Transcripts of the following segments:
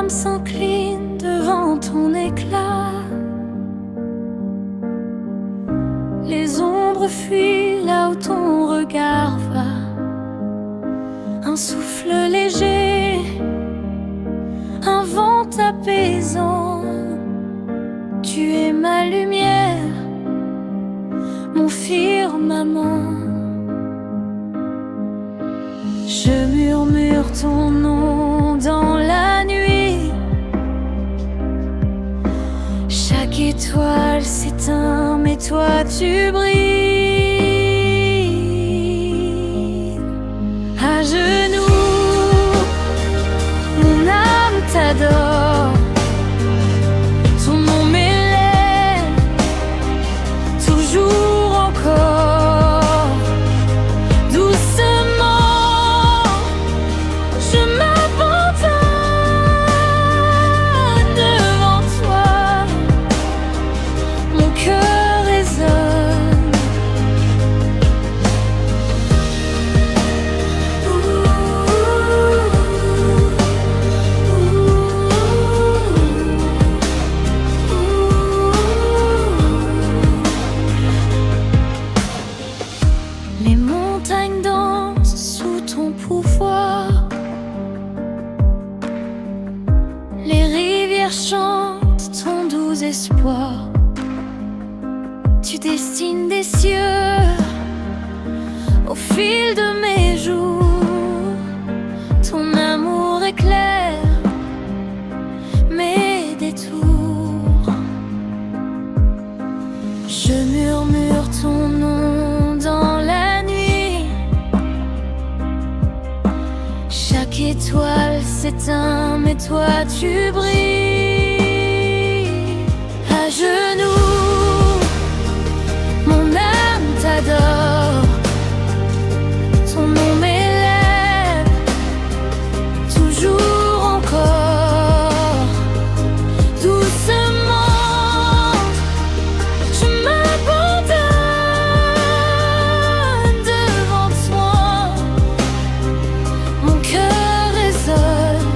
âme s'incline devant ton éclat. Les ombres fuient là où ton regard va. Un souffle léger, un vent apaisant. Tu es ma lumière, mon firmament. Je murmure ton nom dans la nuit. Chaque étoile s'éteint, mais toi tu brilles. À genoux, mon âme t'adore. Ton nom m'élève, toujours encore. Doucement, je m'abandonne devant toi. Mon cœur résonne. Les montagnes dansent sous ton pouvoir. Les rivières chantent ton doux espoir. Tu dessines des cieux au fil de mes jours. Ton amour éclaire mes détours. Je murmure ton nom dans la nuit. Chaque étoile s'éteint, mais toi tu brilles. À genoux, mon âme t'adore. Ton nom m'élève, toujours encore. Doucement, je m'abandonne devant toi. Mon cœur résonne.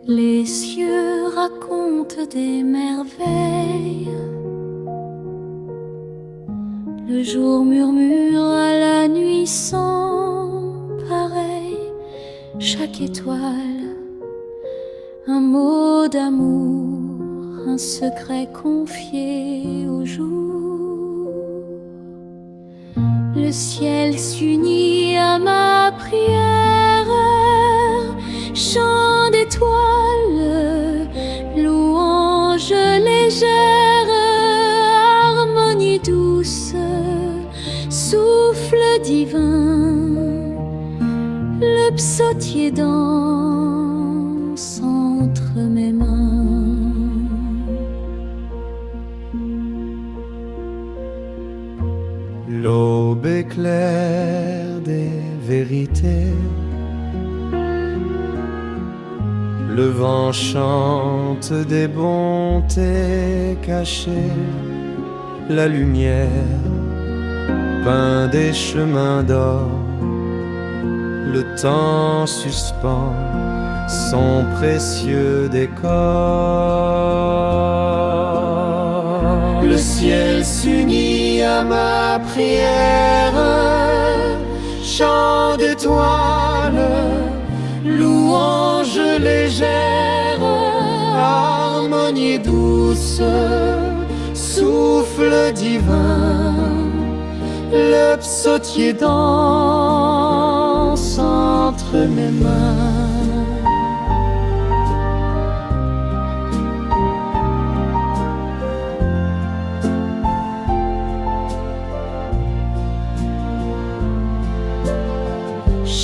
Les cieux racontent des merveilles. Le jour murmure à la nuit sans pareil. Chaque étoile, un mot d'amour, un secret confié au jour. Le ciel s'unit à ma prière. Chant d'étoiles, louange légère, harmonie douce, souffle divin. Le psautier danse entre mes mains. L'aube éclaire des vérités. Le vent chante des bontés cachées. La lumière peint des chemins d'or. Le temps suspend son précieux décor. Le ciel s'unit à ma prière. Chant d'étoiles, louange légère, harmonie douce, souffle divin. Le psautier danse entre mes mains.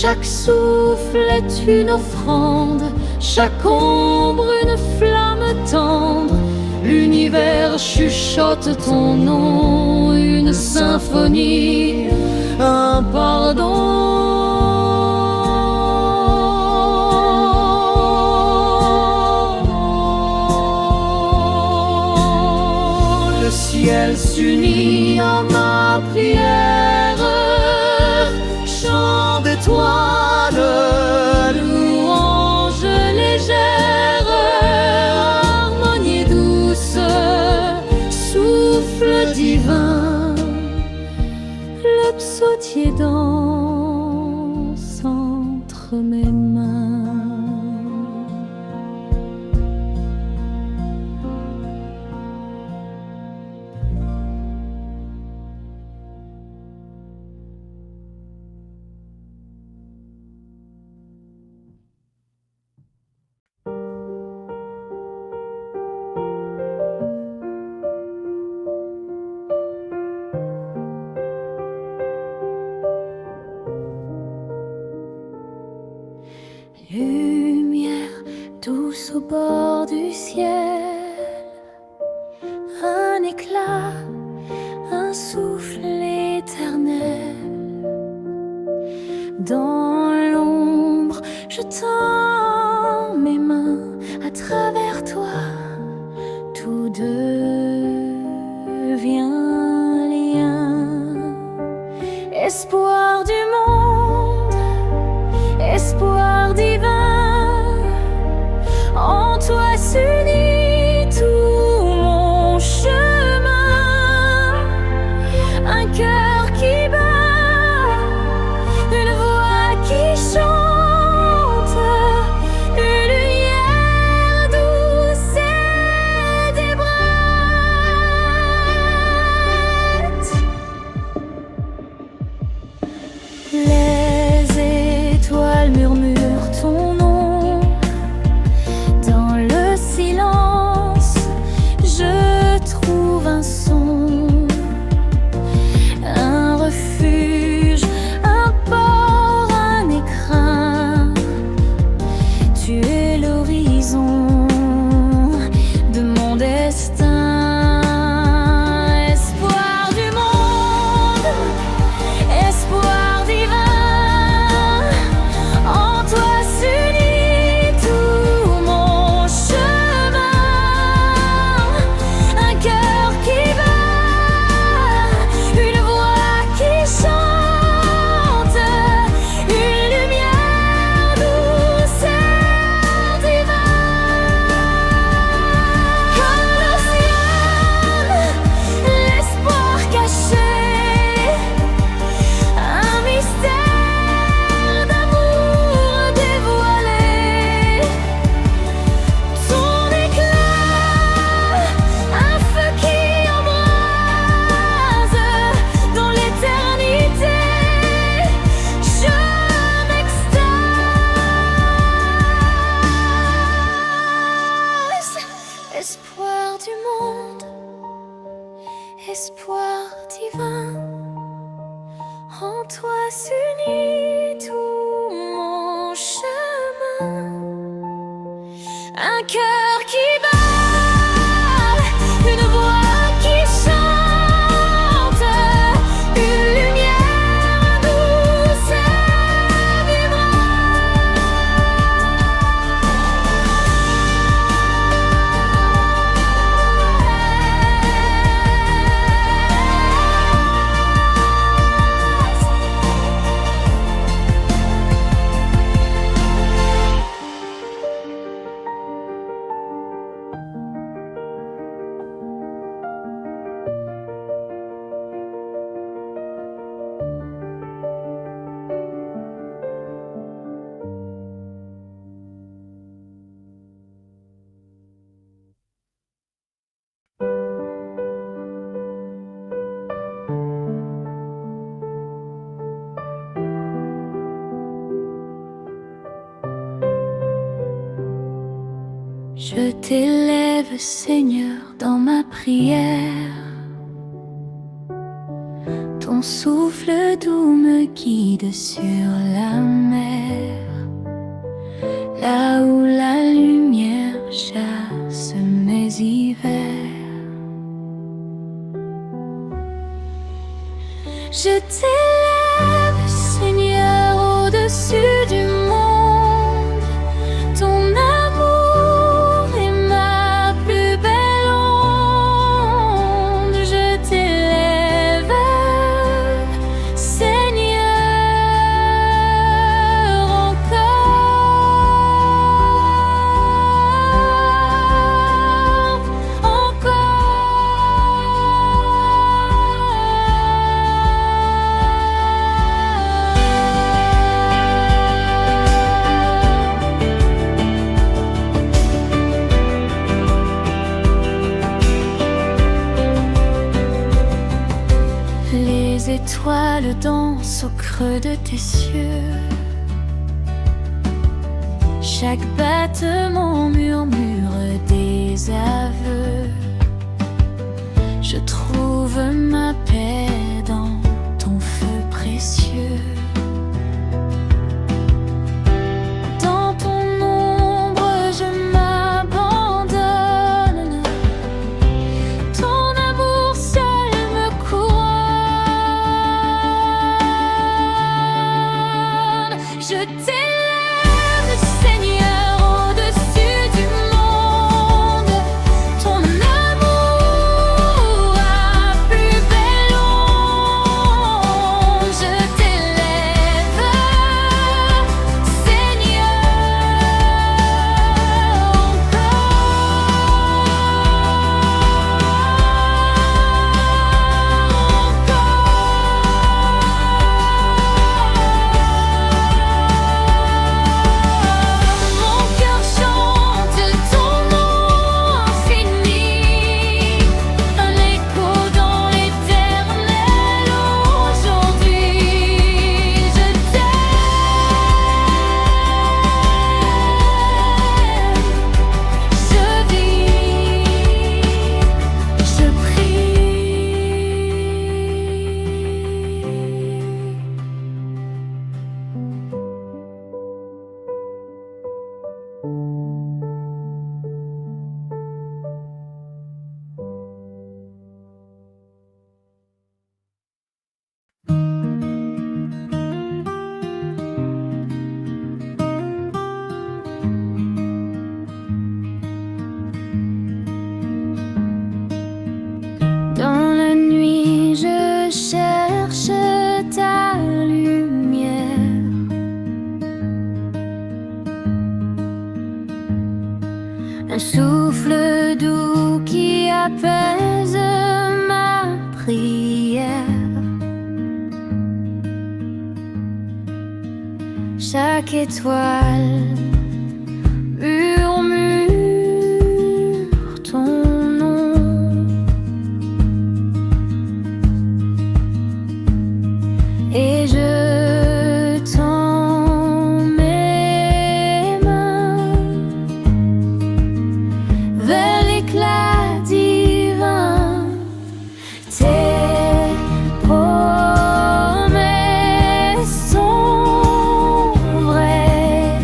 chaque souffle est une offrande, chaque ombre une flamme tendre. L'univers chuchote ton nom, une symphonie, un pardon. Le ciel s'unit à ma prière, chant d'étoiles, louange légère, harmonie douce, souffle divin, le psautier danse entre mes mains. Lumière douce au bord du ciel, un éclat, un souffle éternel. Dans l'ombre, je tends mes mains à travers toi, tout devient lien. Espoir du monde, espoir divin, en toi s'unit tout mon chemin. Un cœur qui bat, une voix qui chante, une lumière douce et débrette. Les étoiles murmurent ton nom. Dans le silence, je trouve un son, un refuge, un port, un écrin. Tu es l'horizon de mon destin. Espoir du monde, espoir divin, en toi s'unit tout mon chemin. Un cœur qui bat, une voix qui chante, une lumière douce et divine. Comme l'océan, l'espoir caché, un mystère d'amour dévoilé. Ton éclat, un feu qui embrase dans l'éternité. Je m'extase. Espoir du monde, espoir divin, en toi s'unit tout mon chemin. Un cœur qui bat, une voix qui chante, une lumière douce et Je t'élève, Seigneur, dans ma prière. Ton Ton souffle doux me guide sur la mer, là où la lumière chasse mes hivers. Je t'élève, Seigneur, au-dessus du monde. Ton amour est ma plus belle onde. Je t'élève, Seigneur, encore. Les étoiles dansent au creux de tes cieux. Chaque battement murmure des aveux. Je trouve ma paix dans ton feu précieux. Dans ton ombre je m'abandonne. Ton amour seul me couronne. Je t'élève, Seigneur, au-dessus du monde. Ton amour a plus belle onde. Je t'élève, Seigneur, mon cœur chante ton nom infini, un écho dans l'éternel. Aujourd'hui, je t'aime, je vis, je prie. Dans la nuit, je cherche ta lumière. Un souffle doux qui apaise ma prière. Chaque étoile murmure ton nom. Et je tends mes mains vers l'éclat divin. Tes promesses sont vraies,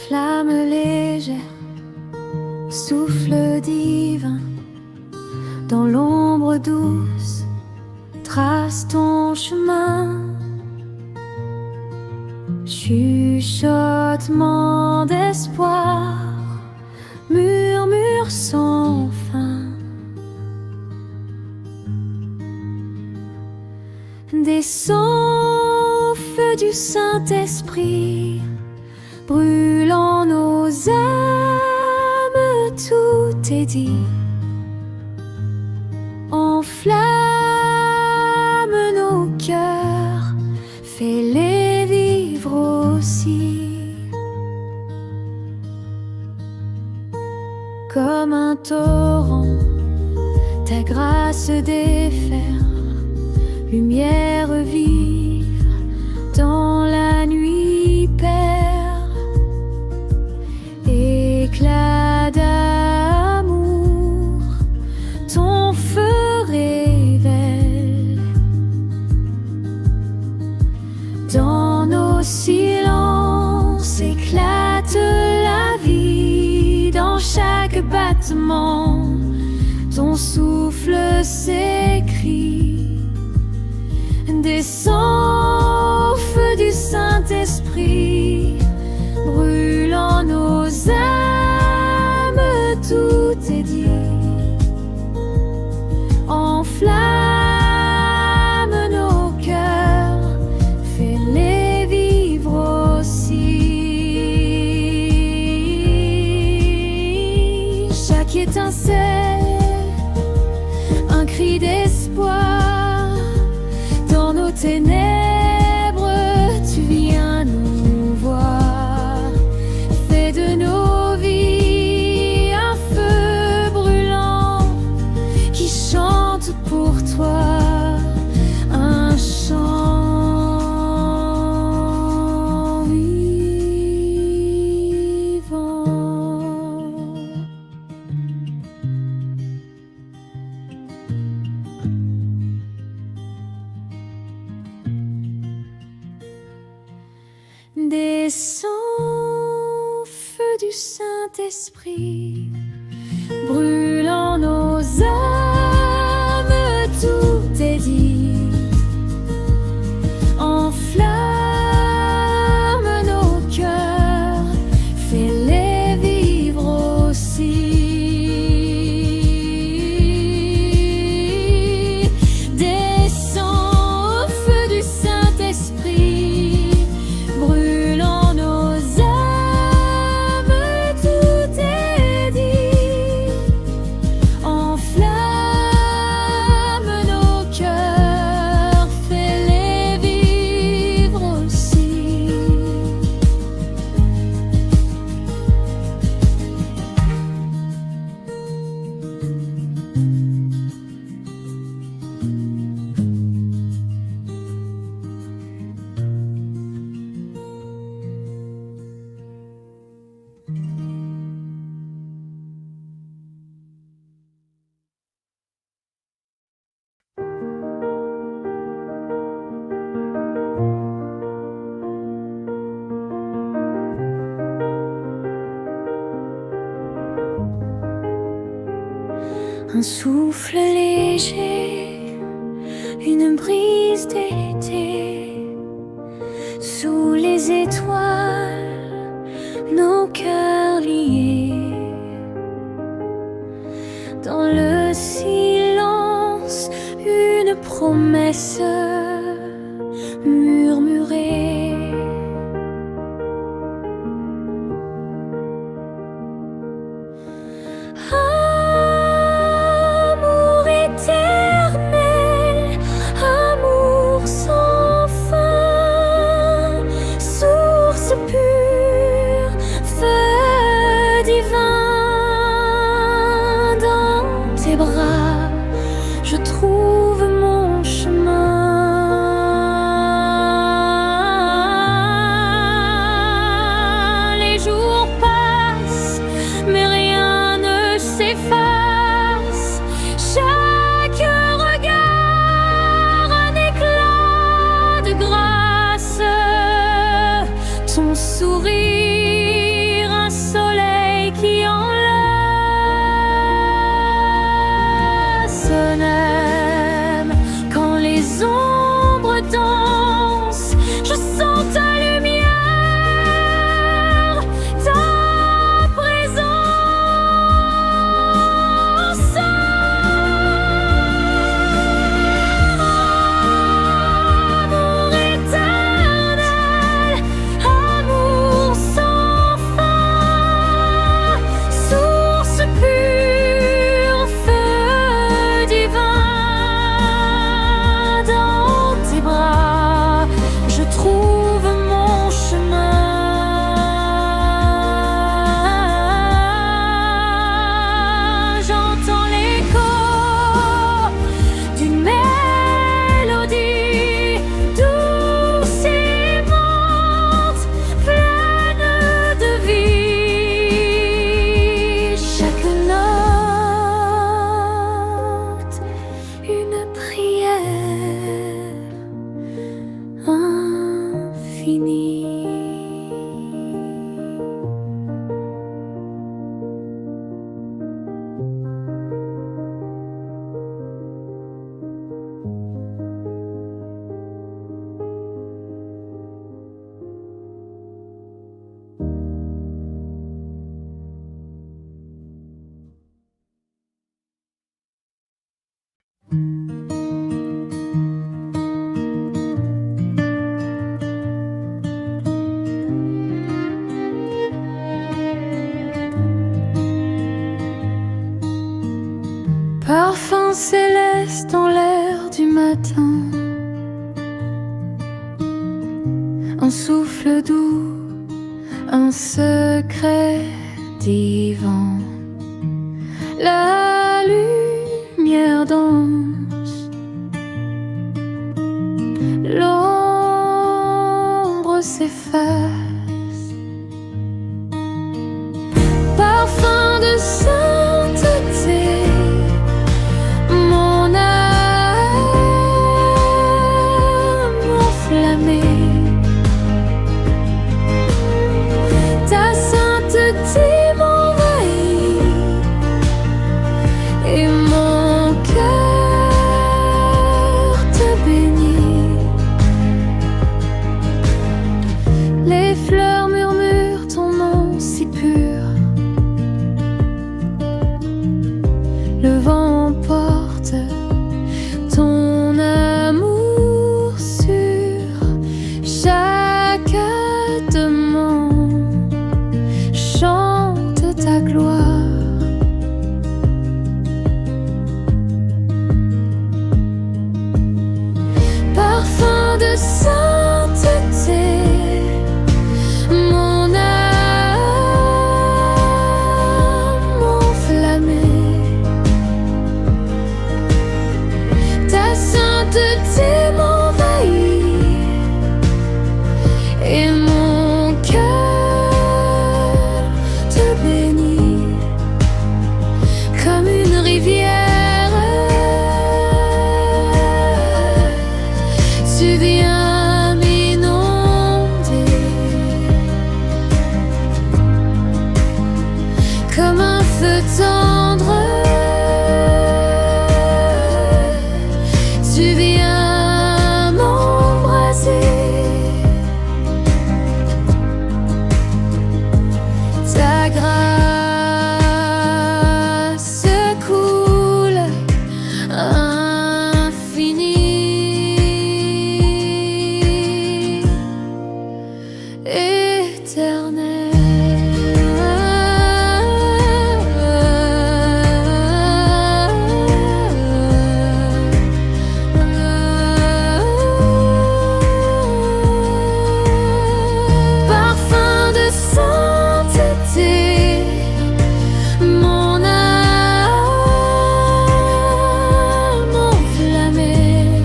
flamme légère, souffle divin, dans l'ombre douce, trace ton chemin. Chuchotement d'espoir, murmure sans fin. Descends, feu du Saint-Esprit, brûlant nos âmes, tout est dit. Enflamme nos cœurs, fais-les vivre aussi. Comme un torrent, ta grâce déferle, lumière vive dans la nuit perle, éclat d'amour, ton feu révèle. Dans nos silences éclate la vie, dans chaque battement, ton souffle s'écrit. Descends, feu du Saint-Esprit, brûlant nos âmes, tout est dit. Enflamme nos cœurs, fais-les vivre aussi. Chaque étincelle, un cri d'espoir. Dans nos ténèbres, tu viens nous voir. Fais de nos vies un feu brûlant qui chante pour toi un chant vivant. Descends, feu du Saint-Esprit, brûlant nos âmes, tout est dit. Enflamme nos cœurs, fais-les vivre aussi. Descends, feu du Saint-Esprit, brûlant nos âmes, tout est dit. Enflamme nos cœurs, fais-les vivre aussi. Un souffle léger, une brise d'été, sous les étoiles, nos cœurs liés. Dans le silence, une promesse murmurée. Amour éternel, amour sans fin, source pure, feu divin. Dans tes bras, je trouve mon chemin. l'infini. Parfum céleste dans l'air du matin, un souffle doux, un secret divin. La lumière danse, l'ombre s'efface. Parfum de sainteté, mon âme enflammée. Ta sainteté m'envahit et mon cœur te bénit. Les fleurs murmurent ton nom si pur. Le vent emporte ton amour sur chaque demande. Chante ta gloire. Parfum de sainteté, mon âme enflammée. Ta sainteté m'envahit et mon cœur te bénit. Comme une rivière, tu viens m'inonder. Comme un feu tendre, tu viens m'embraser. Ta grâce coule infinie, éternelle. Parfum de sainteté, mon âme enflammée.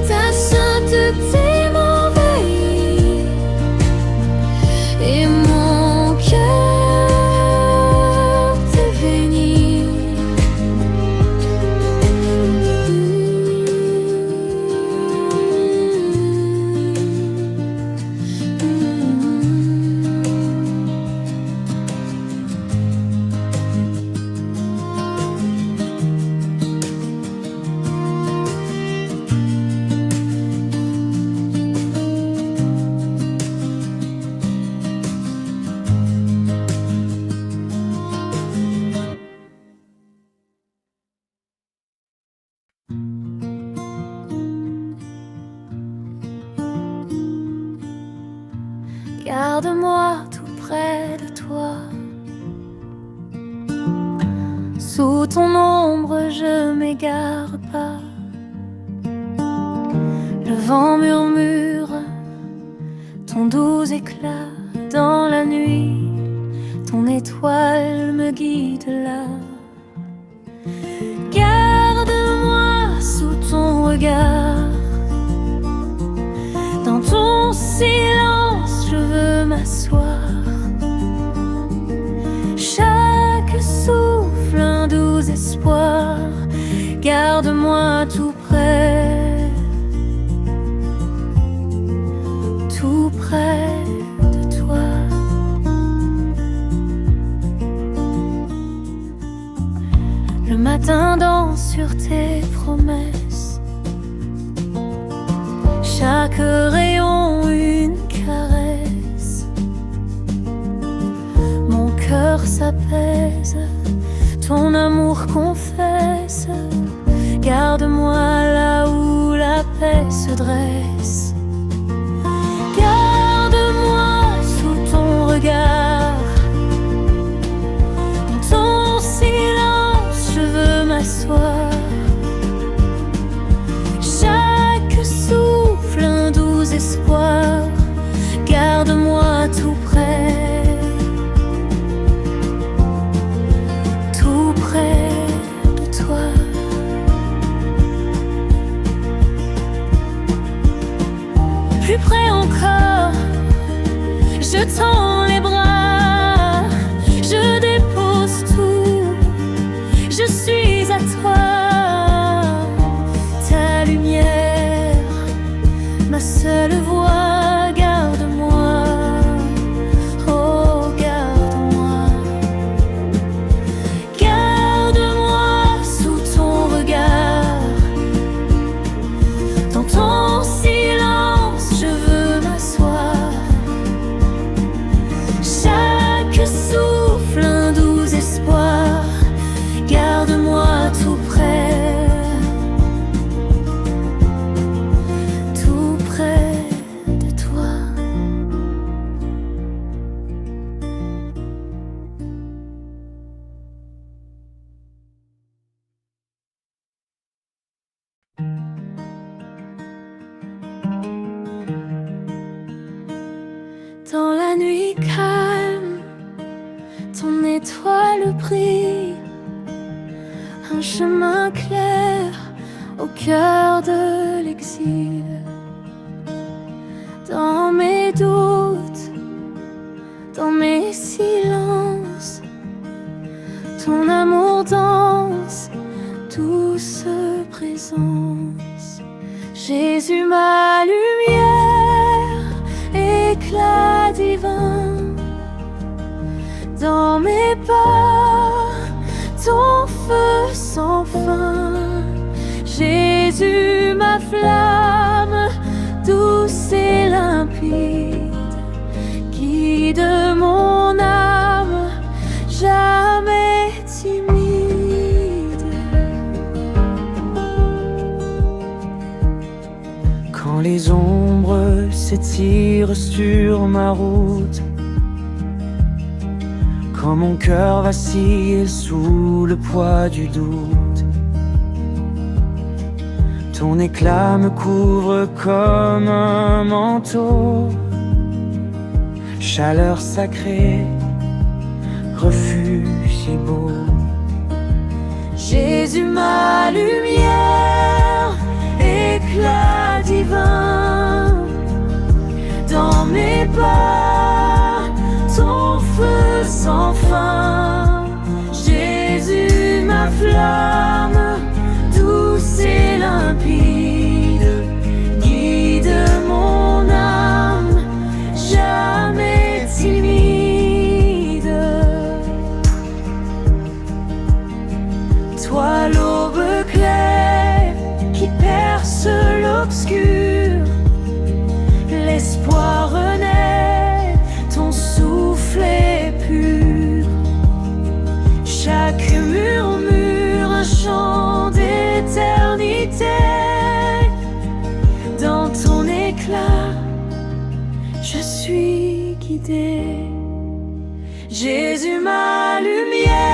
Ta sainteté m'envahit et mon cœur te bénit. Garde-moi tout près de toi. Sous ton ombre, je m'égare pas. Le vent murmure ton doux éclat dans la nuit. Ton étoile me guide là. Garde-moi sous ton regard. Dans ton silence, je veux m'asseoir. Chaque souffle, un doux espoir. Garde-moi tout près. chaque rayon une caresse. Mon cœur s'apaise, ton amour confesse. Garde-moi là où la paix se dresse. Garde-moi sous ton regard. Dans ton silence, je veux m'asseoir. Chaque souffle, un doux espoir. Garde-moi tout près. Tout près de toi. Plus près encore, je tends les bras, je dépose tout, je suis à toi. Ta lumière, ma seule voix, garde-moi, oh garde-moi. Garde-moi sous ton regard, dans ton silence, je veux m'asseoir. Chaque souffle, un doux espoir. Garde-moi tout près. Tout près de toi. Dans la nuit calme, ton étoile brille. Un chemin clair au cœur de l'exil. Dans mes doutes, dans mes silences, ton amour danse, douce présence. Jésus, ma lumière, éclat divin. Dans mes pas, ton feu sans fin. Jésus, ma flamme, douce et limpide. Guide mon âme, jamais timide. Quand les ombres s'étirent sur ma route, quand mon cœur vacille sous le poids du doute, ton éclat me couvre comme un manteau. Chaleur sacrée, refuge si beau. Jésus, ma lumière, éclat divin. Dans mes pas, ton feu sans fin. Jésus, ma flamme, douce et limpide. Guide mon âme, jamais timide. Toi l'aube claire qui perce l'obscur. L'espoir renaît, ton souffle est pur. Chaque murmure, un chant d'éternité. Dans ton éclat, suis guidée. Jésus, ma lumière.